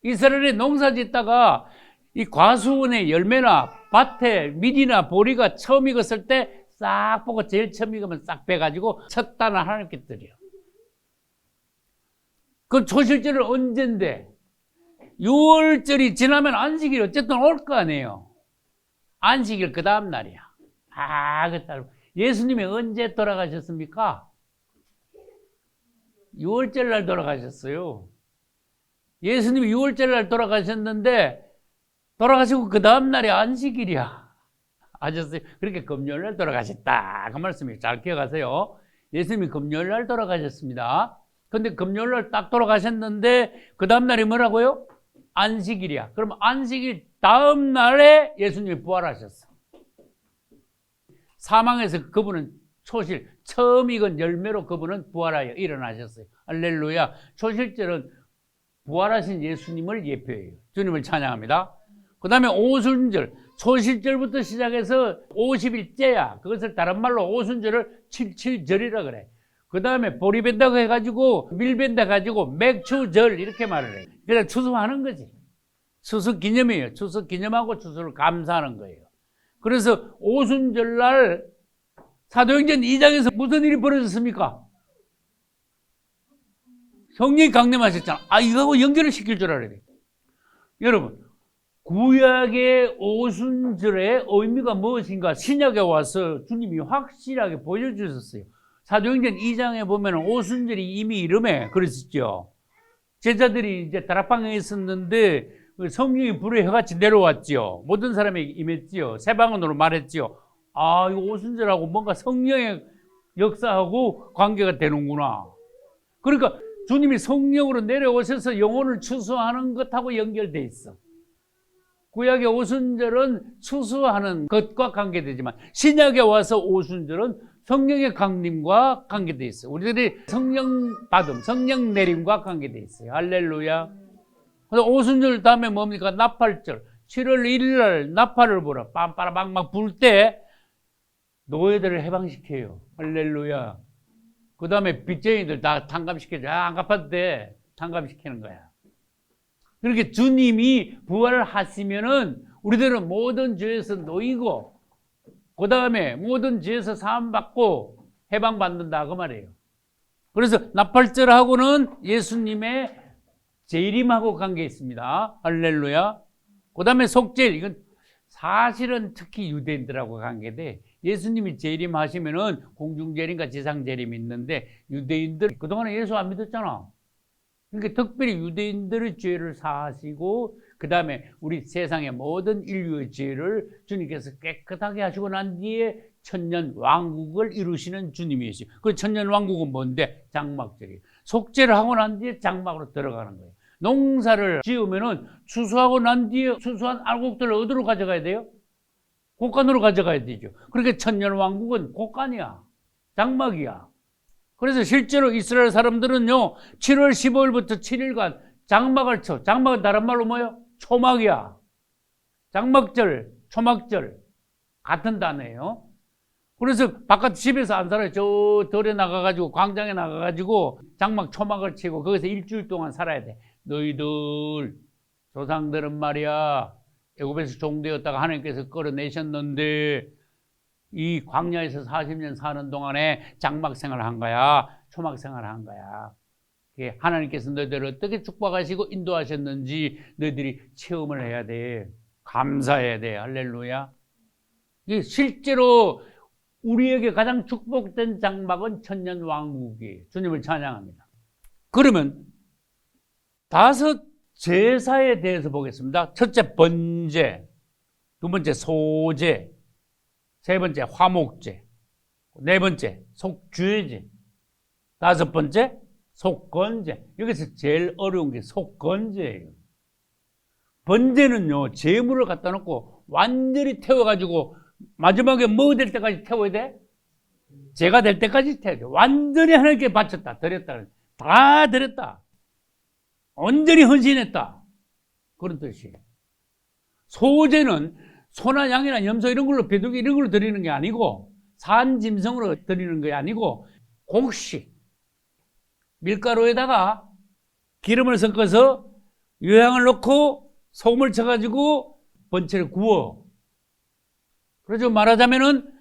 Speaker 2: 이스라엘에 농사 짓다가 이 과수원의 열매나 밭에 밀이나 보리가 처음 익었을 때 싹 보고 제일 처음 익으면 싹 빼가지고 첫 단을 하나님께 드려요. 그럼 초실절은 언젠데? 6월절이 지나면 안식일 어쨌든 올 거 아니에요. 안식일 그 다음 날이야. 예수님이 언제 돌아가셨습니까? 6월절 날 돌아가셨어요. 예수님이 6월절 날 돌아가셨는데 돌아가시고 그 다음 날이 안식일이야. 아셨어요? 그렇게 금요일 날 돌아가셨다. 그 말씀이 잘 기억하세요. 예수님이 금요일 날 돌아가셨습니다. 근데 금요일 날 딱 돌아가셨는데 그 다음 날이 뭐라고요? 안식일이야. 그럼 안식일 다음 날에 예수님이 부활하셨어. 사망에서 그분은 초실, 처음 익은 열매로 그분은 부활하여 일어나셨어요. 할렐루야. 초실절은 부활하신 예수님을 예표해요. 주님을 찬양합니다. 그 다음에 오순절, 초실절부터 시작해서 50일째야. 그것을 다른 말로 오순절을 77절이라 그래. 그 다음에 보리 벤다고 해가지고 밀 벤다 가지고 맥추절 이렇게 말을 해요. 그래서 추수하는 거지. 추수 기념이에요. 추수 기념하고 추수를 감사하는 거예요. 그래서 오순절날 사도행전 2장에서 무슨 일이 벌어졌습니까? 성령이 강림하셨잖아. 이거하고 연결을 시킬 줄 알아야 돼. 여러분, 구약의 오순절의 의미가 무엇인가 신약에 와서 주님이 확실하게 보여주셨어요. 사도행전 2장에 보면 오순절이 이미 이름에 그랬었죠. 제자들이 이제 다락방에 있었는데 성령이 불의 혀같이 내려왔죠. 모든 사람이 임했지요. 새 방언으로 말했지요. 이거 오순절하고 뭔가 성령의 역사하고 관계가 되는구나. 그러니까 주님이 성령으로 내려오셔서 영혼을 추수하는 것하고 연결돼 있어. 구약의 오순절은 추수하는 것과 관계되지만 신약에 와서 오순절은 성령의 강림과 관계되어 있어요. 우리들이 성령 받음, 성령 내림과 관계되어 있어요. 할렐루야. 그래서 오순절 다음에 뭡니까? 나팔절. 7월 1일 날 나팔을 불어. 빰빠라빵 불 때 노예들을 해방시켜요. 할렐루야. 그 다음에 빚쟁이들 다 탕감시켜줘. 안 갚아도 돼. 탕감시키는 거야. 그렇게 주님이 부활을 하시면은 우리들은 모든 죄에서 놓이고 그 다음에 모든 죄에서 사함받고 해방받는다 그 말이에요. 그래서 나팔절하고는 예수님의 재림하고 관계 있습니다. 할렐루야. 그 다음에 속죄일. 이건 사실은 특히 유대인들하고 관계돼. 예수님이 재림하시면은 공중재림과 지상재림이 있는데 유대인들 그동안에 예수 안 믿었잖아. 그러니까 특별히 유대인들의 죄를 사하시고 그 다음에 우리 세상의 모든 인류의 죄를 주님께서 깨끗하게 하시고 난 뒤에 천년 왕국을 이루시는 주님이시죠. 그 천년 왕국은 뭔데? 장막절이에요. 속죄를 하고 난 뒤에 장막으로 들어가는 거예요. 농사를 지으면은 추수하고 난 뒤에 추수한 알곡들을 어디로 가져가야 돼요? 곡간으로 가져가야 되죠. 그러니까 천년 왕국은 곡간이야. 장막이야. 그래서 실제로 이스라엘 사람들은요, 7월 15일부터 7일간 장막을 쳐. 장막은 다른 말로 뭐예요? 초막이야. 장막절, 초막절. 같은 단어예요. 그래서 바깥 집에서 안 살아요. 저 들에 나가가지고, 광장에 나가가지고, 장막, 초막을 치고, 거기서 일주일 동안 살아야 돼. 너희들, 조상들은 말이야, 애굽에서 종되었다가 하나님께서 끌어내셨는데, 이 광야에서 40년 사는 동안에 장막 생활을 한 거야. 초막 생활을 한 거야. 하나님께서 너희들을 어떻게 축복하시고 인도하셨는지 너희들이 체험을 해야 돼. 감사해야 돼. 할렐루야. 실제로 우리에게 가장 축복된 장막은 천년 왕국이에요. 주님을 찬양합니다. 그러면 5 제사에 대해서 보겠습니다. 첫째, 번제. 두 번째, 소제. 세 번째, 화목제. 네 번째, 속죄제. 5번째, 속건제. 여기서 제일 어려운 게 속건제예요. 번제는요, 재물을 갖다 놓고 완전히 태워가지고 마지막에 뭐 될 때까지 태워야 돼? 제가 될 때까지 태워야 돼. 완전히 하나님께 바쳤다, 드렸다. 다 드렸다. 온전히 헌신했다. 그런 뜻이에요. 소제는 소나 양이나 염소 이런 걸로 비둘기 이런 걸로 드리는 게 아니고 산 짐승으로 드리는 게 아니고 곡식 밀가루에다가 기름을 섞어서 유향을 넣고 소금을 쳐가지고 번체를 구워. 그래서 말하자면은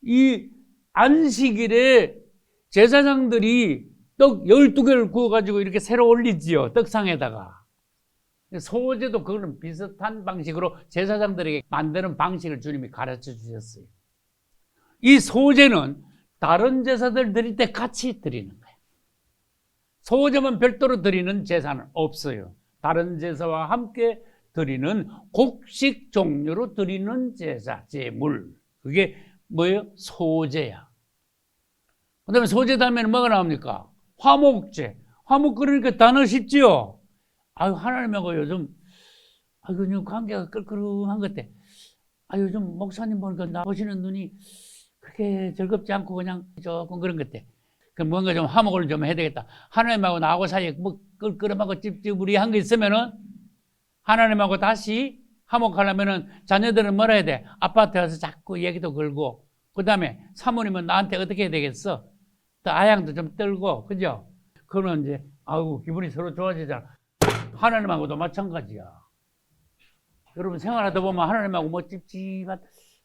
Speaker 2: 이 안식일에 제사장들이 떡 12개를 구워가지고 이렇게 새로 올리지요. 떡상에다가. 소제도 그거는 비슷한 방식으로 제사장들에게 만드는 방식을 주님이 가르쳐 주셨어요. 이 소제는 다른 제사들 드릴 때 같이 드리는 거예요. 소제만 별도로 드리는 제사는 없어요. 다른 제사와 함께 드리는 곡식 종류로 드리는 제사, 제물. 그게 뭐예요? 소제야. 그 다음에 소제 다음에는 뭐가 나옵니까? 화목제. 화목 그러니까 단어 쉽지요? 아유, 하나님하고 요즘, 아유, 관계가 끌끌한 것 같아. 아, 요즘 목사님 보니까 나 보시는 눈이 그렇게 즐겁지 않고 그냥 조금 그런 것 같아. 그럼 뭔가 좀 화목을 좀 해야 되겠다. 하나님하고 나하고 사이에 뭐 끌끌하고 찝찝우리한 거 있으면은 하나님하고 다시 화목하려면은 자녀들은 뭐라 해야 돼? 아파트 와서 자꾸 얘기도 걸고, 그 다음에 사모님은 나한테 어떻게 해야 되겠어? 또 아양도 좀 떨고, 그죠? 그러면 이제, 아우, 기분이 서로 좋아지잖아. 하나님하고도 마찬가지야. 여러분 생활하다 보면 하나님하고 뭐 찝찝한,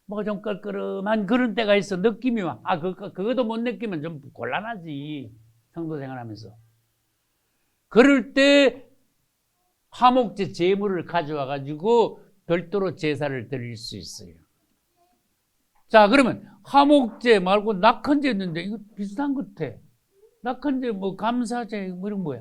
Speaker 2: 뭐 좀 끌끌한 그런 때가 있어. 느낌이 와. 아, 그것도 못 느끼면 좀 곤란하지. 성도 생활하면서. 그럴 때 화목제 제물을 가져와 가지고 별도로 제사를 드릴 수 있어요. 자, 그러면 화목제 말고 낙헌제 있는데 이거 비슷한 것 같아. 낙헌제 뭐 감사제 뭐 이런 뭐야.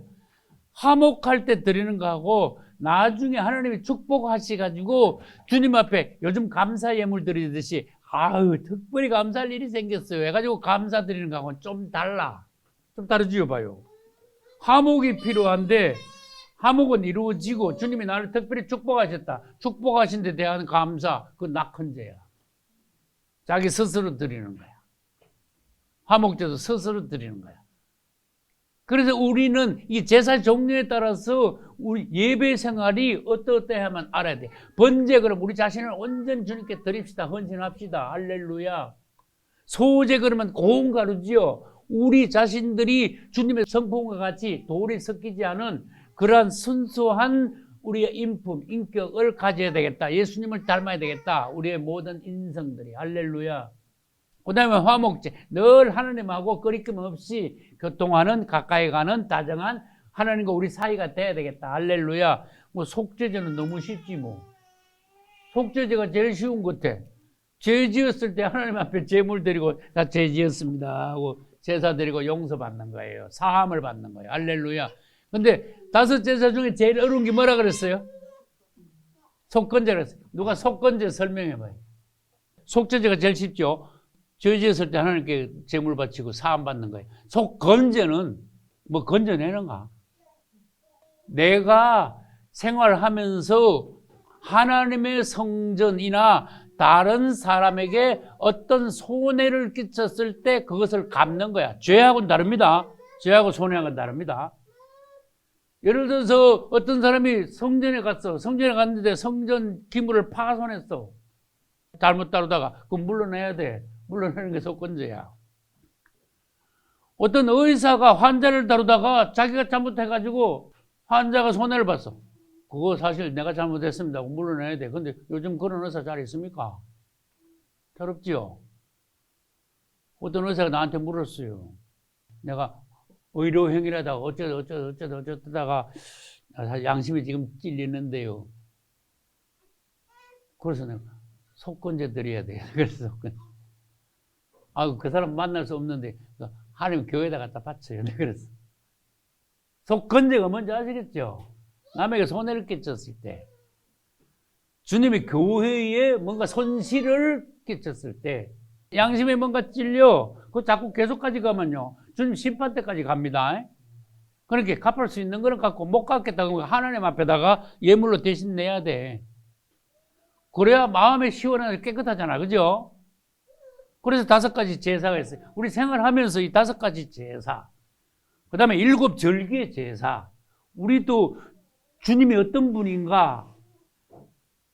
Speaker 2: 화목할 때 드리는 거하고 나중에 하나님이 축복하시 가지고 주님 앞에 요즘 감사 예물 드리듯이 아유 특별히 감사할 일이 생겼어요 해가지고 감사 드리는 거하고는 좀 달라. 좀 다르지요 봐요. 화목이 필요한데 화목은 이루어지고 주님이 나를 특별히 축복하셨다. 축복하신 데 대한 감사, 그 낙헌제야. 자기 스스로 드리는 거야. 화목제도 스스로 드리는 거야. 그래서 우리는 이 제사 종류에 따라서 우리 예배 생활이 어떠하면 알아야 돼. 번제 그럼 우리 자신을 온전히 주님께 드립시다. 헌신합시다. 할렐루야. 소제 그러면 고운 가루지요. 우리 자신들이 주님의 성품과 같이 돌이 섞이지 않은 그러한 순수한 우리의 인품, 인격을 가져야 되겠다. 예수님을 닮아야 되겠다. 우리의 모든 인성들이. 할렐루야. 그 다음에 화목제. 늘 하나님하고 거리낌 없이 교통하는, 가까이 가는, 다정한 하나님과 우리 사이가 돼야 되겠다. 할렐루야. 뭐 속죄제는 너무 쉽지 뭐. 속죄제가 제일 쉬운 것 같아. 죄 지었을 때 하나님 앞에 제물 드리고 다 죄 지었습니다 하고 제사 드리고 용서받는 거예요. 사함을 받는 거예요. 할렐루야. 근데 5 제사 중에 제일 어려운 게 뭐라 그랬어요? 속건제라 그랬어요. 누가 속건제 설명해 봐요. 속죄제가 제일 쉽죠. 죄 지었을 때 하나님께 제물 바치고 사함 받는 거예요. 속건제는 뭐 건져내는가? 내가 생활하면서 하나님의 성전이나 다른 사람에게 어떤 손해를 끼쳤을 때 그것을 갚는 거야. 죄하고는 다릅니다. 죄하고 손해하고는 다릅니다. 예를 들어서 어떤 사람이 성전에 갔어. 성전에 갔는데 성전 기물을 파손했어. 잘못 다루다가 그거 물러내야 돼. 물러내는 게 속건제야. 어떤 의사가 환자를 다루다가 자기가 잘못해가지고 환자가 손해를 봤어. 그거 사실 내가 잘못했습니다. 물러내야 돼. 근데 요즘 그런 의사 잘 있습니까? 잘 없지요. 어떤 의사가 나한테 물었어요. 내가 의료행위라다가 어쩌다가 사실 양심이 지금 찔리는데요. 그래서 내가 속건제 드려야 돼. 그래서 그 사람 만날 수 없는데 하나님 교회에다 갖다 바쳐요. 그래서 속건제가 뭔지 아시겠죠? 남에게 손해를 끼쳤을 때, 주님이 교회에 뭔가 손실을 끼쳤을 때, 양심에 뭔가 찔려, 그거 자꾸 계속까지 가면요, 주님 심판 때까지 갑니다. 그렇게 갚을 수 있는 거는 갚고 못 갚겠다 그러면 하나님 앞에다가 예물로 대신 내야 돼. 그래야 마음이 시원하게 깨끗하잖아. 그죠? 그래서 5가지 제사가 있어요. 우리 생활하면서 이 5가지 제사, 그 다음에 7 절기의 제사, 우리도 주님이 어떤 분인가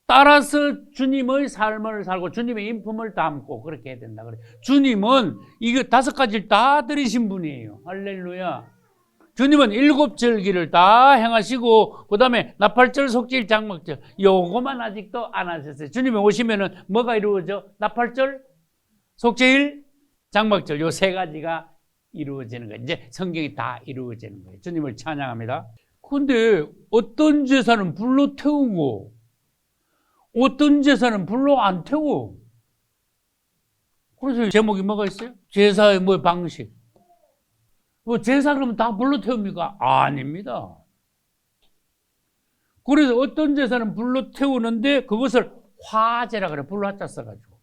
Speaker 2: 따라서 주님의 삶을 살고 주님의 인품을 담고 그렇게 해야 된다. 그래. 주님은 이거 5가지를 다 들이신 분이에요. 할렐루야. 주님은 7 절기를 다 행하시고 그 다음에 나팔절, 속죄일, 장막절 요거만 아직도 안 하셨어요. 주님이 오시면은 뭐가 이루어져? 나팔절, 속죄일, 장막절 요 3가지가 이루어지는 거예요. 이제 성경이 다 이루어지는 거예요. 주님을 찬양합니다. 근데 어떤 제사는 불로 태우고 어떤 제사는 불로 안 태워. 그래서 제목이 뭐가 있어요? 제사의 뭐 방식. 뭐 제사 그러면 다 불로 태웁니까? 아닙니다. 그래서 어떤 제사는 불로 태우는데 그것을 화제라 그래. 불로 화자 써가지고.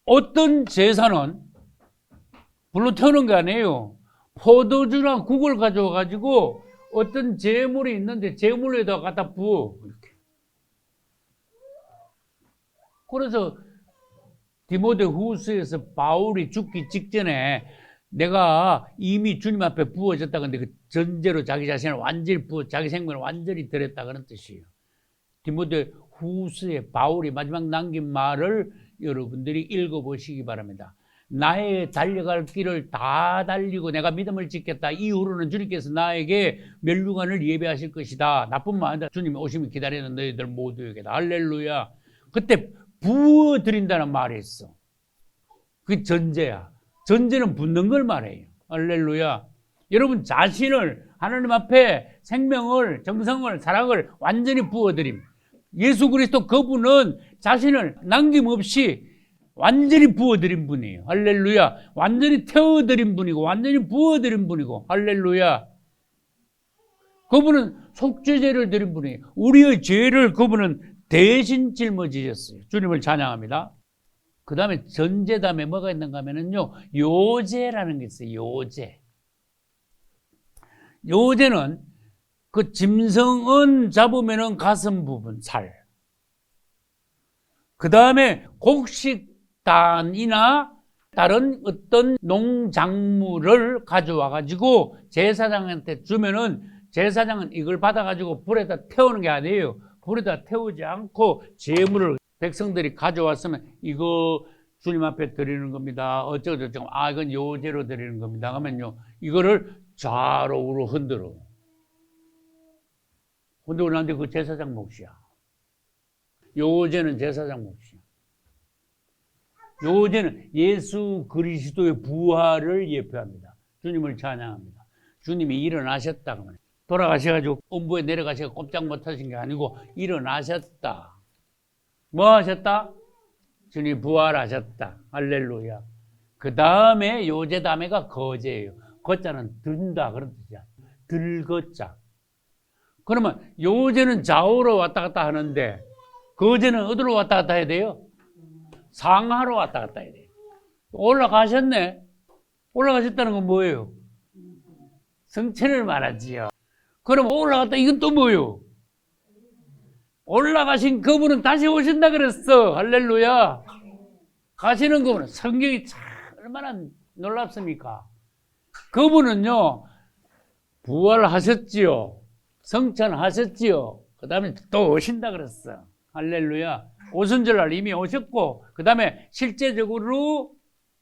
Speaker 2: 어떤 제사는 불로 태우는 게 아니에요. 포도주나 국을 가져와가지고 어떤 제물이 있는데 제물에다가 갖다 부어. 이렇게. 그래서 디모데 후서에서 바울이 죽기 직전에 내가 이미 주님 앞에 부어졌다. 근데 그 전제로 자기 자신을 완전히 자기 생명을 완전히 드렸다. 그런 뜻이에요. 디모데 후서에 바울이 마지막 남긴 말을 여러분들이 읽어보시기 바랍니다. 나의 달려갈 길을 다 달리고 내가 믿음을 짓겠다. 이후로는 주님께서 나에게 멸류관을 예배하실 것이다. 나뿐만 아니라 주님이 오시면 기다리는 너희들 모두에게다. 할렐루야. 그때 부어드린다는 말이 있어. 그게 전제야. 전제는 붓는 걸 말해요. 할렐루야. 여러분 자신을 하나님 앞에 생명을, 정성을, 사랑을 완전히 부어드림. 예수 그리스도 그분은 자신을 남김없이 완전히 부어드린 분이에요. 할렐루야. 완전히 태워드린 분이고 완전히 부어드린 분이고 할렐루야. 그분은 속죄제를 드린 분이에요. 우리의 죄를 그분은 대신 짊어지셨어요. 주님을 찬양합니다. 그 다음에 전제 다음에 뭐가 있는가 하면요, 요제라는 게 있어요. 요제. 요제는 그 짐승은 잡으면은 가슴 부분, 살. 그 다음에 곡식단이나 다른 어떤 농작물을 가져와 가지고 제사장한테 주면은 제사장은 이걸 받아 가지고 불에다 태우는 게 아니에요. 불에다 태우지 않고 제물을 백성들이 가져왔으면 이거 주님 앞에 드리는 겁니다. 어쩌고저쩌고. 아, 이건 요제로 드리는 겁니다. 하면요, 이거를 좌로 우로 흔들어. 근데 우리한테 그 제사장 몫이야. 요제는 제사장 몫이야. 요제는 예수 그리스도의 부활을 예표합니다. 주님을 찬양합니다. 주님이 일어나셨다. 돌아가셔가지고 음부에 내려가셔서 꼼짝 못하신 게 아니고 일어나셨다. 뭐 하셨다? 주님 부활하셨다. 할렐루야. 그 다음에 요제 다음에가 거제예요. 거자는 든다 그런 뜻이야. 들거자. 그러면 요제는 좌우로 왔다 갔다 하는데 거제는 어디로 왔다 갔다 해야 돼요? 상하로 왔다 갔다 해야 돼요. 올라가셨네. 올라가셨다는 건 뭐예요? 성천을 말하지요. 그럼 올라갔다 이건 또 뭐예요? 올라가신 그분은 다시 오신다 그랬어. 할렐루야. 가시는 그분은 성경이 참 얼마나 놀랍습니까? 그분은요 부활하셨지요. 성천하셨지요. 그 다음에 또 오신다 그랬어. 할렐루야. 오순절날 이미 오셨고 그 다음에 실제적으로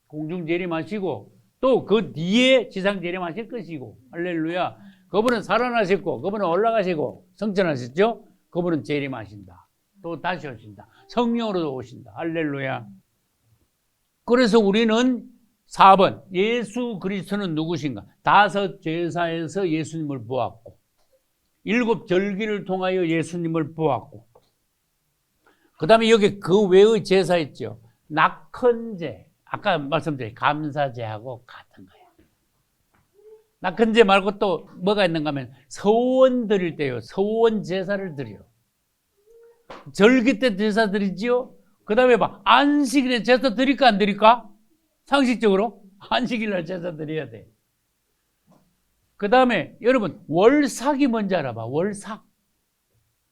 Speaker 2: 공중 재림하시고 또 그 뒤에 지상 재림하실 것이고 할렐루야. 그분은 살아나셨고 그분은 올라가시고 성천하셨죠. 그분은 재림하신다. 또 다시 오신다. 성령으로도 오신다. 할렐루야. 그래서 우리는 4번 예수 그리스도는 누구신가? 5 제사에서 예수님을 보았고 7 절기를 통하여 예수님을 보았고 그 다음에 여기 그 외의 제사 있죠. 낙헌제. 아까 말씀드린 감사제하고 같은 거예요. 낙헌제 말고 또 뭐가 있는가 하면 서원 드릴 때요. 서원 제사를 드려. 절기 때 제사 드리지요. 그 다음에 막 안식일에 제사 드릴까 안 드릴까? 상식적으로 안식일날 제사 드려야 돼. 그 다음에 여러분 월삭이 뭔지 알아봐. 월삭.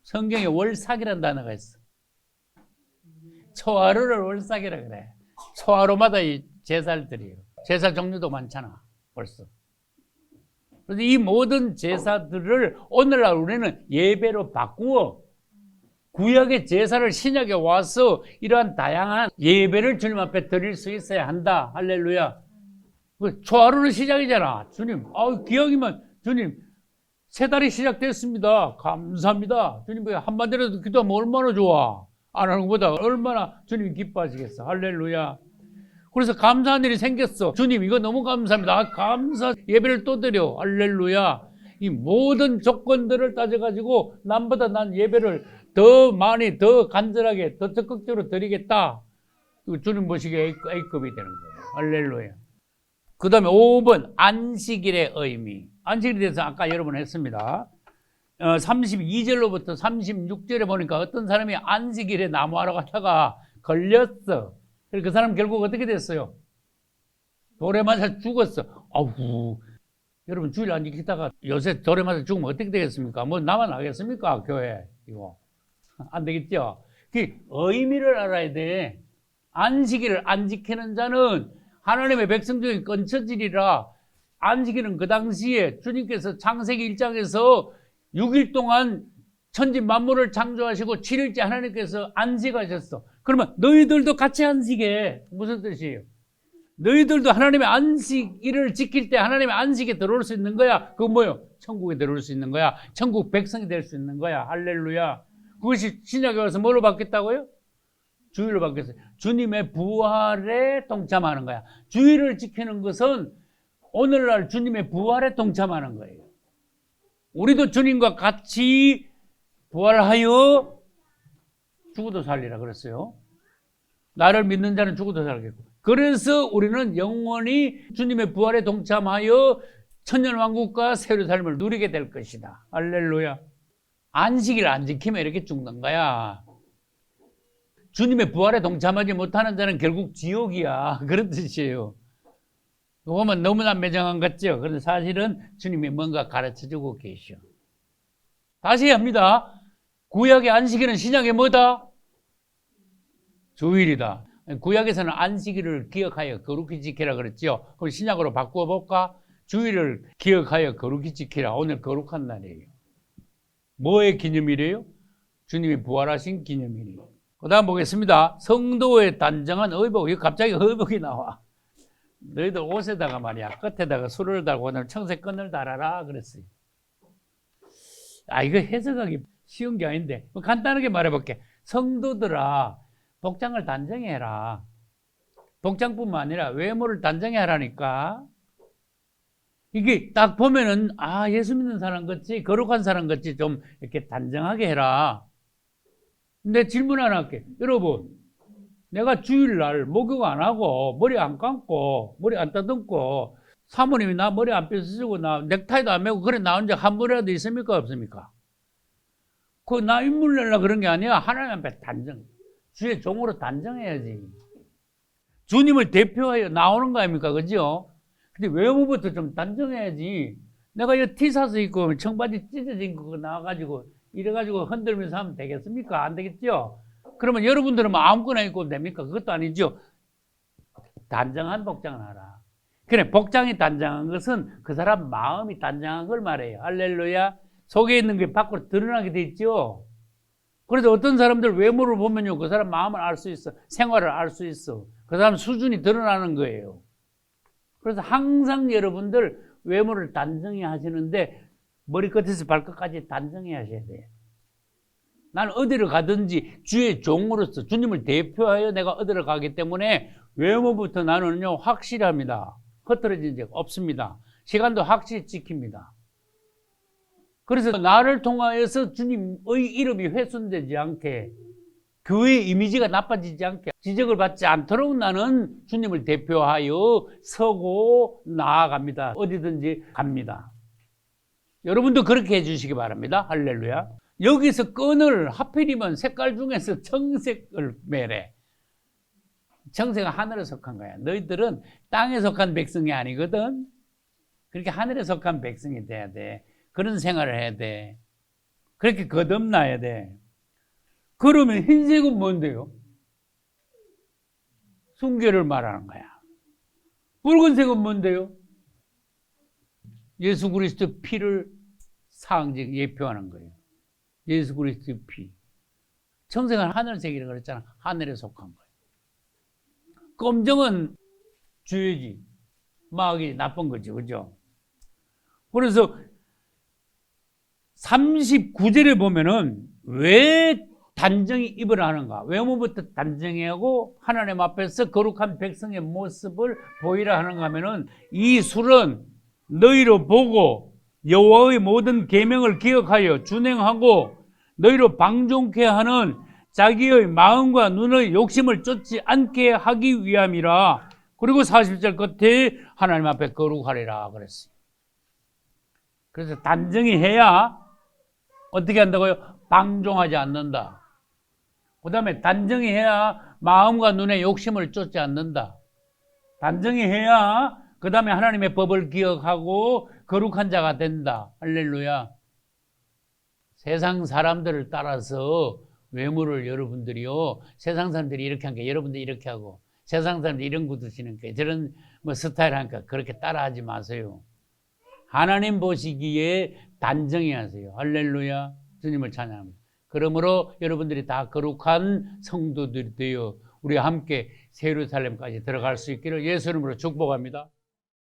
Speaker 2: 성경에 월삭이라는 단어가 있어. 초하루를 월삭이라 그래. 초하루마다 이 제사를 드려요. 제사 종류도 많잖아 벌써. 그래서 이 모든 제사들을 오늘날 우리는 예배로 바꾸어 구약의 제사를 신약에 와서 이러한 다양한 예배를 주님 앞에 드릴 수 있어야 한다. 할렐루야. 초하루는 시작이잖아. 주님, 기약이면 주님 새 달이 시작됐습니다. 감사합니다. 주님 한마디라도 기도하면 얼마나 좋아. 안 하는 것보다 얼마나 주님이 기뻐하시겠어. 할렐루야. 그래서 감사한 일이 생겼어. 주님 이거 너무 감사합니다. 감사 예배를 또 드려. 할렐루야. 이 모든 조건들을 따져가지고 남보다 난 예배를 더 많이 더 간절하게 더 적극적으로 드리겠다. 주님 보시기에 A급이 되는 거예요. 할렐루야. 그 다음에 5번 안식일의 의미. 안식일에 대해서 아까 여러분 했습니다. 32절로부터 36절에 보니까 어떤 사람이 안식일에 나무하러 가다가 걸렸어. 그 사람 결국 어떻게 됐어요? 돌에 맞아 죽었어. 아우, 여러분 주일 안 지키다가 요새 돌에 맞아 죽으면 어떻게 되겠습니까? 뭐 나만 나겠습니까? 교회 이거 안 되겠죠. 그 의미를 알아야 돼. 안식일을 안 지키는 자는 하나님의 백성 중에 끊쳐지리라. 안식일은 그 당시에 주님께서 창세기 1장에서 6일 동안 천지 만물을 창조하시고 7일째 하나님께서 안식하셨어. 그러면 너희들도 같이 안식해. 무슨 뜻이에요? 너희들도 하나님의 안식일을 지킬 때 하나님의 안식에 들어올 수 있는 거야. 그건 뭐예요? 천국에 들어올 수 있는 거야. 천국 백성이 될 수 있는 거야. 할렐루야. 그것이 신약에 와서 뭐로 바뀌었다고요? 주일로 바뀌었어요. 주님의 부활에 동참하는 거야. 주일을 지키는 것은 오늘날 주님의 부활에 동참하는 거예요. 우리도 주님과 같이 부활하여 죽어도 살리라 그랬어요. 나를 믿는 자는 죽어도 살겠고. 그래서 우리는 영원히 주님의 부활에 동참하여 천년왕국과 새로운 삶을 누리게 될 것이다. 할렐루야. 안식일 안 지키면 이렇게 죽는 거야. 주님의 부활에 동참하지 못하는 자는 결국 지옥이야. 그런 뜻이에요. 이거 보면 너무나 매정한 것 같죠? 그런데 사실은 주님이 뭔가 가르쳐주고 계셔. 다시 합니다. 구약의 안식일은 신약의 뭐다? 주일이다. 구약에서는 안식일을 기억하여 거룩히 지키라 그랬죠. 그럼 신약으로 바꿔볼까? 주일을 기억하여 거룩히 지키라. 오늘 거룩한 날이에요. 뭐의 기념일이에요? 주님이 부활하신 기념일이에요. 그 다음 보겠습니다. 성도의 단정한 의복. 이거 갑자기 의복이 나와. 너희들 옷에다가 말이야 끝에다가 술을 달고 오늘 청색끈을 달아라 그랬어요. 이거 해석하기 쉬운 게 아닌데 간단하게 말해볼게. 성도들아 복장을 단정해라. 복장뿐만 아니라 외모를 단정해라니까. 이게 딱 보면은 예수 믿는 사람 같이 거룩한 사람 같이 좀 이렇게 단정하게 해라. 근데 질문 하나 할게. 여러분 내가 주일날 목욕 안 하고 머리 안 감고 머리 안 따듬고 사모님이 나 머리 안 빗어주고 나 넥타이도 안 매고 그래 나온 적 한 번이라도 있습니까? 없습니까? 나 인물 내려고 그런 게 아니야. 하나님 앞에 단정. 주의 종으로 단정해야지. 주님을 대표하여 나오는 거 아닙니까? 그죠? 근데 외모부터 좀 단정해야지. 내가 이 티셔츠 입고 청바지 찢어진 거 나와가지고 이래가지고 흔들면서 하면 되겠습니까? 안 되겠죠? 그러면 여러분들은 뭐 아무거나 입고 됩니까? 그것도 아니죠. 단정한 복장을 하라. 그래, 복장이 단정한 것은 그 사람 마음이 단정한 걸 말해요. 할렐루야. 속에 있는 게 밖으로 드러나게 돼 있죠. 그래서 어떤 사람들 외모를 보면요, 그 사람 마음을 알 수 있어. 생활을 알 수 있어. 그 사람 수준이 드러나는 거예요. 그래서 항상 여러분들 외모를 단정히 하시는데 머리끝에서 발끝까지 단정히 하셔야 돼요. 나는 어디를 가든지 주의 종으로서 주님을 대표하여 내가 어디를 가기 때문에 외모부터 나는요 확실합니다. 흐트러진 적 없습니다. 시간도 확실히 지킵니다. 그래서 나를 통하여서 주님의 이름이 훼손되지 않게 교회의 이미지가 나빠지지 않게 지적을 받지 않도록 나는 주님을 대표하여 서고 나아갑니다. 어디든지 갑니다. 여러분도 그렇게 해주시기 바랍니다. 할렐루야. 여기서 끈을 하필이면 색깔 중에서 청색을 매래. 청색은 하늘에 속한 거야. 너희들은 땅에 속한 백성이 아니거든. 그렇게 하늘에 속한 백성이 돼야 돼. 그런 생활을 해야 돼. 그렇게 거듭나야 돼. 그러면 흰색은 뭔데요? 순교를 말하는 거야. 붉은색은 뭔데요? 예수 그리스도의 피를 상징 예표하는 거예요. 예수 그리스도의 피. 청색은 하늘색이라고 그랬잖아. 하늘에 속한 거예요. 검정은 죄지. 마귀 나쁜 거지. 그죠? 그래서 39절에 보면은 왜 단정히 입을 하는가? 외모부터 단정히 하고 하나님 앞에서 거룩한 백성의 모습을 보이라 하는가 하면은 이 술은 너희로 보고 여호와의 모든 계명을 기억하여 준행하고 너희로 방종케 하는 자기의 마음과 눈의 욕심을 쫓지 않게 하기 위함이라. 그리고 40절 끝에 하나님 앞에 거룩하리라 그랬어요. 그래서 단정히 해야 어떻게 한다고요? 방종하지 않는다. 그 다음에 단정히 해야 마음과 눈의 욕심을 쫓지 않는다. 단정히 해야 그 다음에 하나님의 법을 기억하고 거룩한 자가 된다. 할렐루야. 세상 사람들을 따라서 외모를 여러분들이요, 세상 사람들이 이렇게 하니까 여러분들이 이렇게 하고, 세상 사람들이 이런 구두 신으니까 저런 스타일 하니까 그렇게 따라하지 마세요. 하나님 보시기에 단정히 하세요. 할렐루야. 주님을 찬양합니다. 그러므로 여러분들이 다 거룩한 성도들이 되어 우리 함께 새 예루살렘까지 들어갈 수 있기를 예수 이름으로 축복합니다.